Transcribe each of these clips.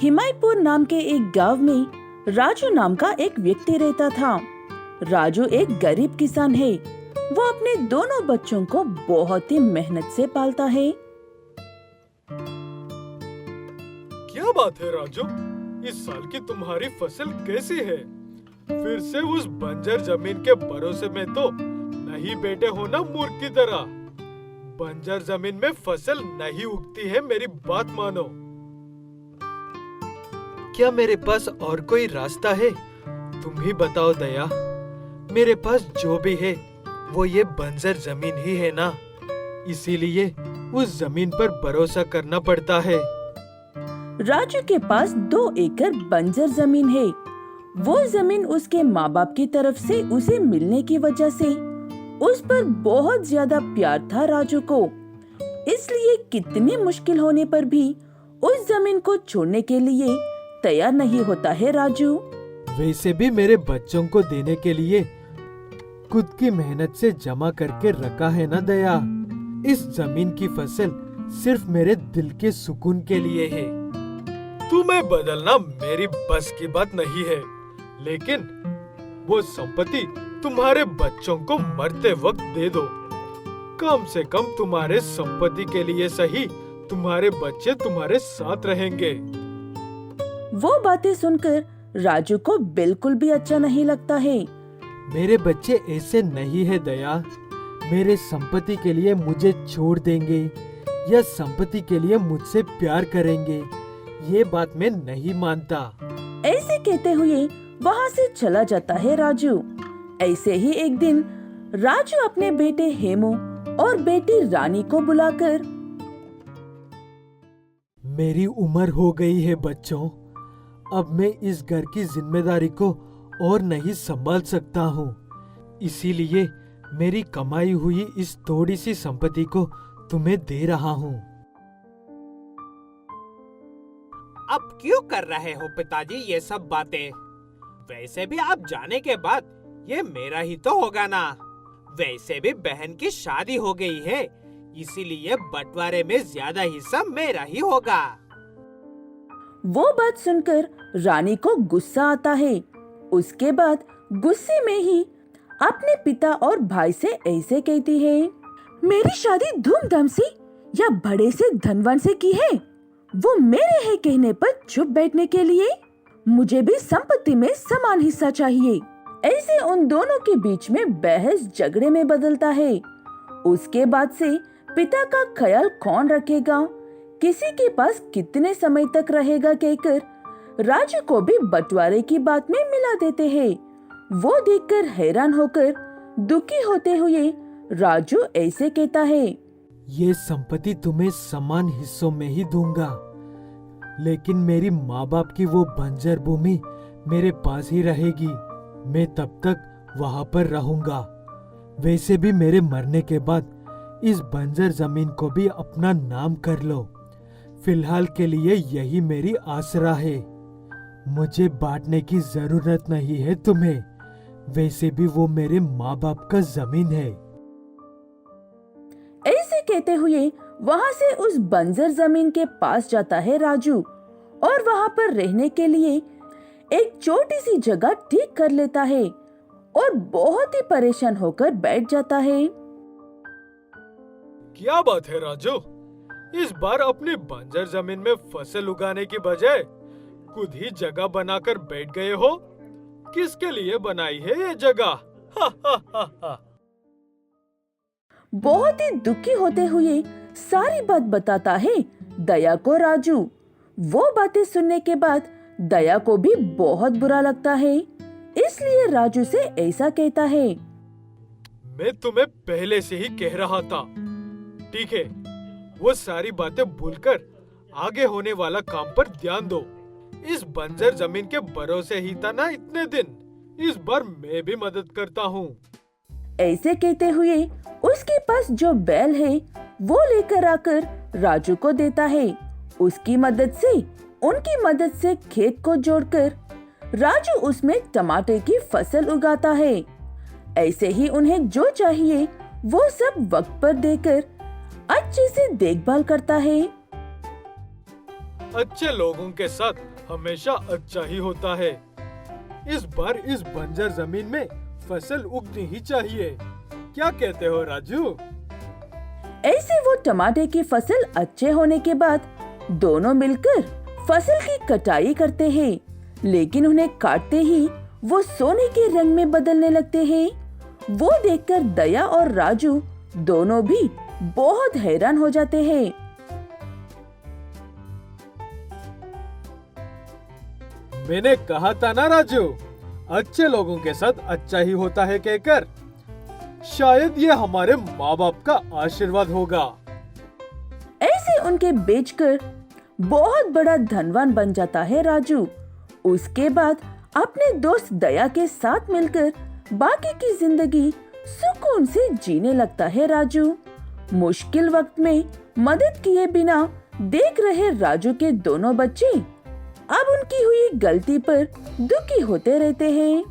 हिमायतपुर नाम के एक गांव में राजू नाम का एक व्यक्ति रहता था। राजू एक गरीब किसान है। वो अपने दोनों बच्चों को बहुत ही मेहनत से पालता है। क्या बात है राजू, इस साल की तुम्हारी फसल कैसी है? फिर से उस बंजर जमीन के भरोसे में तो नहीं बैठे हो ना मूर्ख की तरह। बंजर जमीन में फसल नहीं उगती है, मेरी बात मानो। क्या मेरे पास और कोई रास्ता है? तुम ही बताओ दया। मेरे पास जो भी है वो ये बंजर जमीन ही है ना, इसीलिए उस जमीन पर भरोसा करना पड़ता है। राजू के पास 2 एकड़ बंजर जमीन है। वो जमीन उसके माँ बाप की तरफ से उसे मिलने की वजह से उस पर बहुत ज्यादा प्यार था राजू को। इसलिए कितनी मुश्किल होने पर भी उस जमीन को छोड़ने के लिए तैयार नहीं होता है राजू। वैसे भी मेरे बच्चों को देने के लिए खुद की मेहनत से जमा करके रखा है ना दया। इस जमीन की फसल सिर्फ मेरे दिल के सुकून के लिए है। तुम्हें बदलना मेरी बस की बात नहीं है, लेकिन वो संपत्ति तुम्हारे बच्चों को मरते वक्त दे दो। कम से कम तुम्हारे संपत्ति के लिए सही तुम्हारे बच्चे तुम्हारे साथ रहेंगे। वो बातें सुनकर राजू को बिल्कुल भी अच्छा नहीं लगता है। मेरे बच्चे ऐसे नहीं है दया। मेरे संपत्ति के लिए मुझे छोड़ देंगे या संपत्ति के लिए मुझसे प्यार करेंगे, ये बात मैं नहीं मानता। ऐसे कहते हुए वहाँ से चला जाता है राजू। ऐसे ही एक दिन राजू अपने बेटे हेमू और बेटी रानी को बुलाकर, मेरी उम्र हो गई है बच्चों, अब मैं इस घर की जिम्मेदारी को और नहीं संभाल सकता हूँ। इसीलिए मेरी कमाई हुई इस थोड़ी सी संपत्ति को तुम्हें दे रहा हूँ। अब क्यों कर रहे हो पिताजी ये सब बातें? वैसे भी आप जाने के बाद ये मेरा ही तो होगा ना। वैसे भी बहन की शादी हो गई है, इसीलिए बंटवारे में ज्यादा हिस्सा मेरा ही होगा। वो बात सुनकर रानी को गुस्सा आता है। उसके बाद गुस्से में ही अपने पिता और भाई से ऐसे कहती है, मेरी शादी धूमधाम से या बड़े से धनवान से की है, वो मेरे है कहने पर चुप बैठने के लिए मुझे भी संपत्ति में समान हिस्सा चाहिए। ऐसे उन दोनों के बीच में बहस झगड़े में बदलता है। उसके बाद से पिता का ख्याल कौन रखेगा, किसी के पास कितने समय तक रहेगा कहकर राजू को भी बंटवारे की बात में मिला देते हैं। वो देखकर हैरान होकर दुखी होते हुए राजू ऐसे कहता है, ये संपत्ति तुम्हें समान हिस्सों में ही दूंगा, लेकिन मेरी माँ बाप की वो बंजर भूमि मेरे पास ही रहेगी। मैं तब तक वहाँ पर रहूंगा। वैसे भी मेरे मरने के बाद इस बंजर जमीन को भी अपना नाम कर लो। फिलहाल के लिए यही मेरी आसरा है। मुझे बांटने की जरूरत नहीं है तुम्हें। वैसे भी वो मेरे माँ बाप का जमीन है। ऐसे कहते हुए वहाँ से उस बंजर जमीन के पास जाता है राजू और वहाँ पर रहने के लिए एक छोटी सी जगह ठीक कर लेता है और बहुत ही परेशान होकर बैठ जाता है। क्या बात है राजू, इस बार अपनी बंजर जमीन में फसल उगाने की बजाय खुद ही जगह बनाकर बैठ गए हो। किसके लिए बनाई है ये जगह? हा हा हा हा। बहुत ही दुखी होते हुए सारी बात बताता है दया को राजू। वो बातें सुनने के बाद दया को भी बहुत बुरा लगता है, इसलिए राजू से ऐसा कहता है, मैं तुम्हें पहले से ही कह रहा था। ठीक है, वो सारी बातें भूलकर आगे होने वाला काम पर ध्यान दो। इस बंजर जमीन के भरोसे ही था ना इतने दिन, इस बार मैं भी मदद करता हूँ। ऐसे कहते हुए उसके पास जो बैल है वो लेकर आकर राजू को देता है। उसकी मदद से, उनकी मदद से खेत को जोड़कर राजू उसमें टमाटर की फसल उगाता है। ऐसे ही उन्हें जो चाहिए वो सब वक्त पर देकर अच्छे से देखभाल करता है। अच्छे लोगों के साथ हमेशा अच्छा ही होता है। इस बार इस बंजर जमीन में फसल उगनी ही चाहिए। क्या कहते हो राजू? ऐसे वो टमाटे की फसल अच्छे होने के बाद दोनों मिलकर फसल की कटाई करते हैं, लेकिन उन्हें काटते ही वो सोने के रंग में बदलने लगते हैं। वो देखकर दया और राजू दोनों भी बहुत हैरान हो जाते हैं। मैंने कहा था ना राजू, अच्छे लोगों के साथ अच्छा ही होता है कहकर। शायद ये हमारे माँ बाप का आशीर्वाद होगा। ऐसे उनके बेचकर बहुत बड़ा धनवान बन जाता है राजू। उसके बाद अपने दोस्त दया के साथ मिलकर बाकी की जिंदगी सुकून से जीने लगता है राजू। मुश्किल वक्त में मदद किए बिना देख रहे राजू के दोनों बच्चे अब उनकी हुई गलती पर दुखी होते रहते हैं।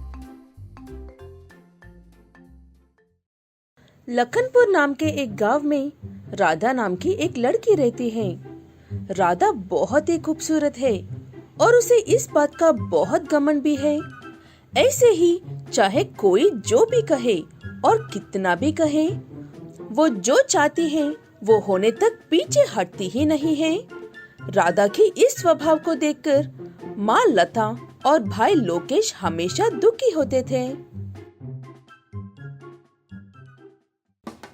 लखनपुर नाम के एक गांव में राधा नाम की एक लड़की रहती है। राधा बहुत ही खूबसूरत है और उसे इस बात का बहुत घमंड भी है। ऐसे ही चाहे कोई जो भी कहे और कितना भी कहे, वो जो चाहती है वो होने तक पीछे हटती ही नहीं है। राधा की इस स्वभाव को देखकर माँ लता और भाई लोकेश हमेशा दुखी होते थे।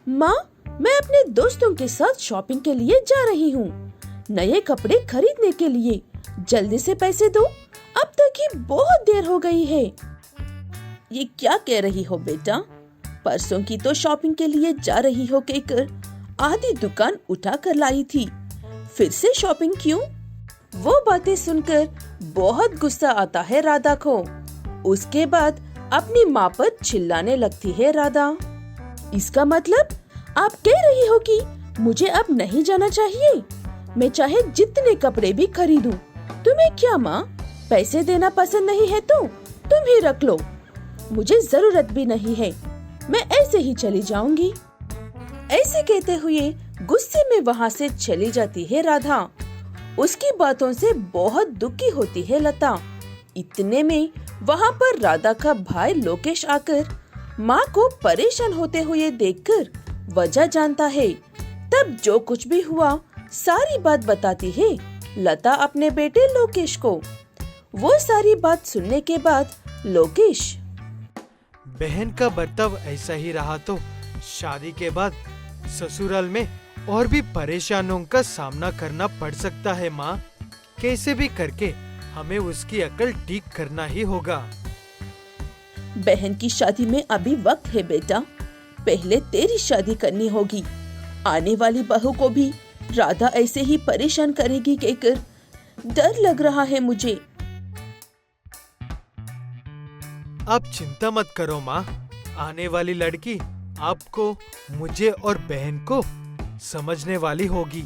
माँ, मैं अपने दोस्तों के साथ शॉपिंग के लिए जा रही हूँ, नए कपड़े खरीदने के लिए। जल्दी से पैसे दो, अब तक ही बहुत देर हो गई है। ये क्या कह रही हो बेटा? परसों की तो शॉपिंग के लिए जा रही हो कहकर आधी दुकान उठा कर लाई थी, फिर से शॉपिंग क्यों? वो बातें सुनकर बहुत गुस्सा आता है राधा को। उसके बाद अपनी माँ पर चिल्लाने लगती है राधा। इसका मतलब आप कह रही हो कि मुझे अब नहीं जाना चाहिए? मैं चाहे जितने कपड़े भी खरीदूं, तुम्हें क्या माँ, पैसे देना पसंद नहीं है तो तुम ही रख लो, मुझे जरूरत भी नहीं है, मैं ऐसे ही चली जाऊंगी। ऐसे कहते हुए गुस्से में वहाँ से चली जाती है राधा। उसकी बातों से बहुत दुखी होती है लता। इतने में वहाँ पर राधा का भाई लोकेश आकर माँ को परेशान होते हुए देखकर वजह जानता है। तब जो कुछ भी हुआ सारी बात बताती है लता अपने बेटे लोकेश को। वो सारी बात सुनने के बाद लोकेश, बहन का बर्ताव ऐसा ही रहा तो शादी के बाद ससुराल में और भी परेशानियों का सामना करना पड़ सकता है माँ। कैसे भी करके हमें उसकी अकल ठीक करना ही होगा। बहन की शादी में अभी वक्त है बेटा, पहले तेरी शादी करनी होगी। आने वाली बहू को भी राधा ऐसे ही परेशान करेगी कहकर डर लग रहा है मुझे। आप चिंता मत करो माँ, आने वाली लड़की आपको, मुझे और बहन को समझने वाली होगी।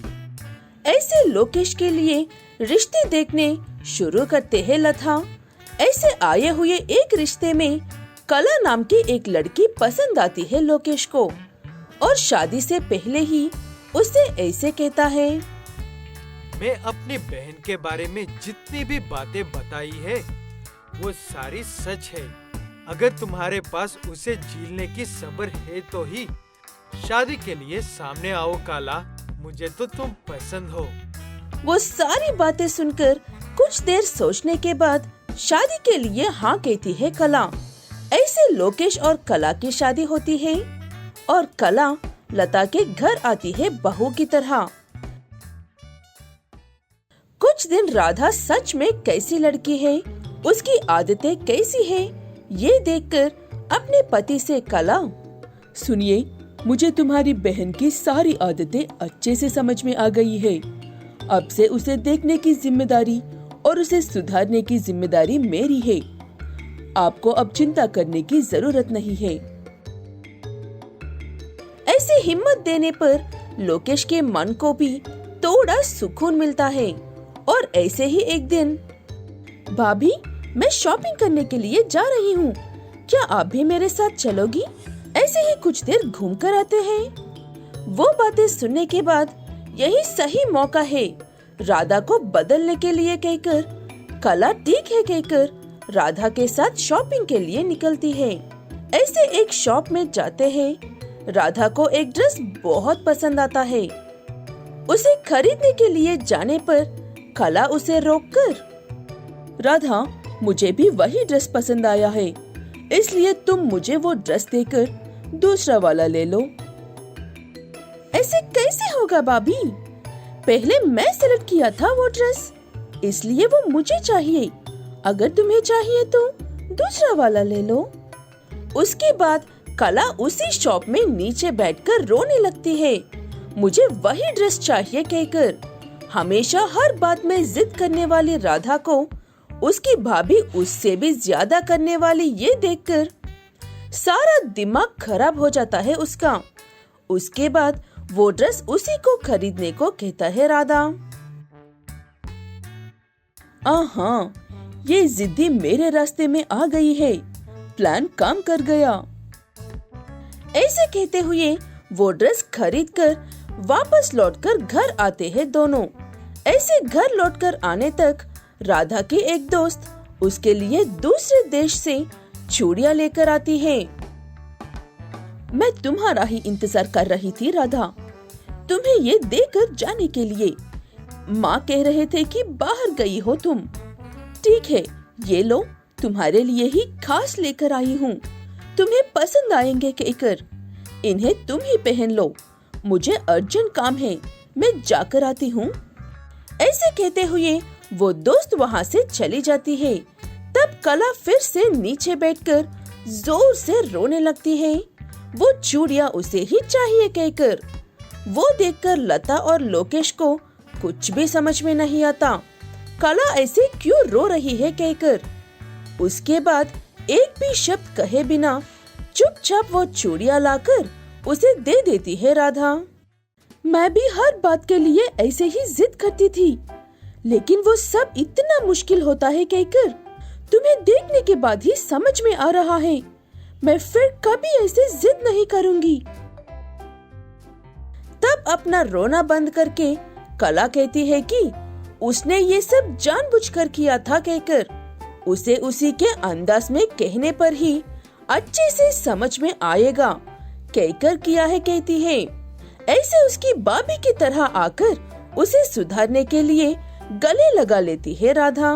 ऐसे लोकेश के लिए रिश्ते देखने शुरू करते हैं लता। ऐसे आए हुए एक रिश्ते में कला नाम की एक लड़की पसंद आती है लोकेश को और शादी से पहले ही उसे ऐसे कहता है, मैं अपनी बहन के बारे में जितनी भी बातें बताई है वो सारी सच है। अगर तुम्हारे पास उसे झेलने की सब्र है तो ही शादी के लिए सामने आओ काला, मुझे तो तुम पसंद हो। वो सारी बातें सुनकर कुछ देर सोचने के बाद शादी के लिए हाँ कहती है कला। ऐसे लोकेश और कला की शादी होती है और कला लता के घर आती है बहू की तरह। कुछ दिन राधा सच में कैसी लड़की है, उसकी आदतें कैसी है, ये देखकर अपने पति से कला, सुनिए, मुझे तुम्हारी बहन की सारी आदतें अच्छे से समझ में आ गई है। अब से उसे देखने की जिम्मेदारी और उसे सुधारने की जिम्मेदारी मेरी है। आपको अब चिंता करने की जरूरत नहीं है। ऐसे हिम्मत देने पर लोकेश के मन को भी थोड़ा सुकून मिलता है। और ऐसे ही एक दिन, भाभी, मैं शॉपिंग करने के लिए जा रही हूँ, क्या आप भी मेरे साथ चलोगी? ऐसे ही कुछ देर घूम कर आते हैं। वो बातें सुनने के बाद यही सही मौका है राधा को बदलने के लिए कहकर कला ठीक है कहकर राधा के साथ शॉपिंग के लिए निकलती है। ऐसे एक शॉप में जाते हैं। राधा को एक ड्रेस बहुत पसंद आता है। उसे खरीदने के लिए जाने पर कला उसे रोककर, राधा, मुझे भी वही ड्रेस पसंद आया है, इसलिए तुम मुझे वो ड्रेस देकर दूसरा वाला ले लो। ऐसे कैसे होगा भाभी? पहले मैं सेलेक्ट किया था वो ड्रेस, इसलिए वो मुझे चाहिए। अगर तुम्हें चाहिए तो दूसरा वाला ले लो। उसके बाद कला उसी शॉप में नीचे बैठकर रोने लगती है। मुझे वही ड्रेस चाहिए कहकर हमेशा हर बात में जिद करने वाली राधा को उसकी भाभी उससे भी ज्यादा करने वाली ये देखकर सारा दिमाग खराब हो जाता है उसका। उसके बाद वो ड्रेस उसी को खरीदने को कहता है राधा। हाँ, ये जिद्दी मेरे रास्ते में आ गई है, प्लान काम कर गया। ऐसे कहते हुए वो ड्रेस खरीदकर वापस लौटकर घर आते हैं दोनों। ऐसे घर लौटकर आने तक राधा की एक दोस्त उसके लिए दूसरे देश से चूड़ियां लेकर आती है। मैं तुम्हारा ही इंतजार कर रही थी राधा, तुम्हें ये देकर जाने के लिए। माँ कह रहे थे कि बाहर गई हो तुम। ठीक है, ये लो, तुम्हारे लिए ही खास लेकर आई हूँ। तुम्हें पसंद आएंगे कहकर इन्हें तुम ही पहन लो। मुझे अर्जेंट काम है, मैं जाकर आती हूँ। ऐसे कहते हुए वो दोस्त वहाँ से चली जाती है। तब कला फिर से नीचे बैठकर जोर से रोने लगती है। वो चूड़ियाँ उसे ही चाहिए कहकर। वो देखकर लता और लोकेश को कुछ भी समझ में नहीं आता, कला ऐसे क्यों रो रही है कहकर। उसके बाद एक भी शब्द कहे बिना चुपचाप वो चूड़ियां लाकर उसे दे देती है राधा। मैं भी हर बात के लिए ऐसे ही जिद करती थी, लेकिन वो सब इतना मुश्किल होता है कहकर तुम्हें देखने के बाद ही समझ में आ रहा है। मैं फिर कभी ऐसे जिद नहीं करूंगी। तब अपना रोना बंद करके कला कहती है कि उसने ये सब जानबूझकर किया था कहकर उसे उसी के अंदाज में कहने पर ही अच्छे से समझ में आएगा कहकर किया है कहती है। ऐसे उसकी भाभी की तरह आकर उसे सुधारने के लिए गले लगा लेती है राधा।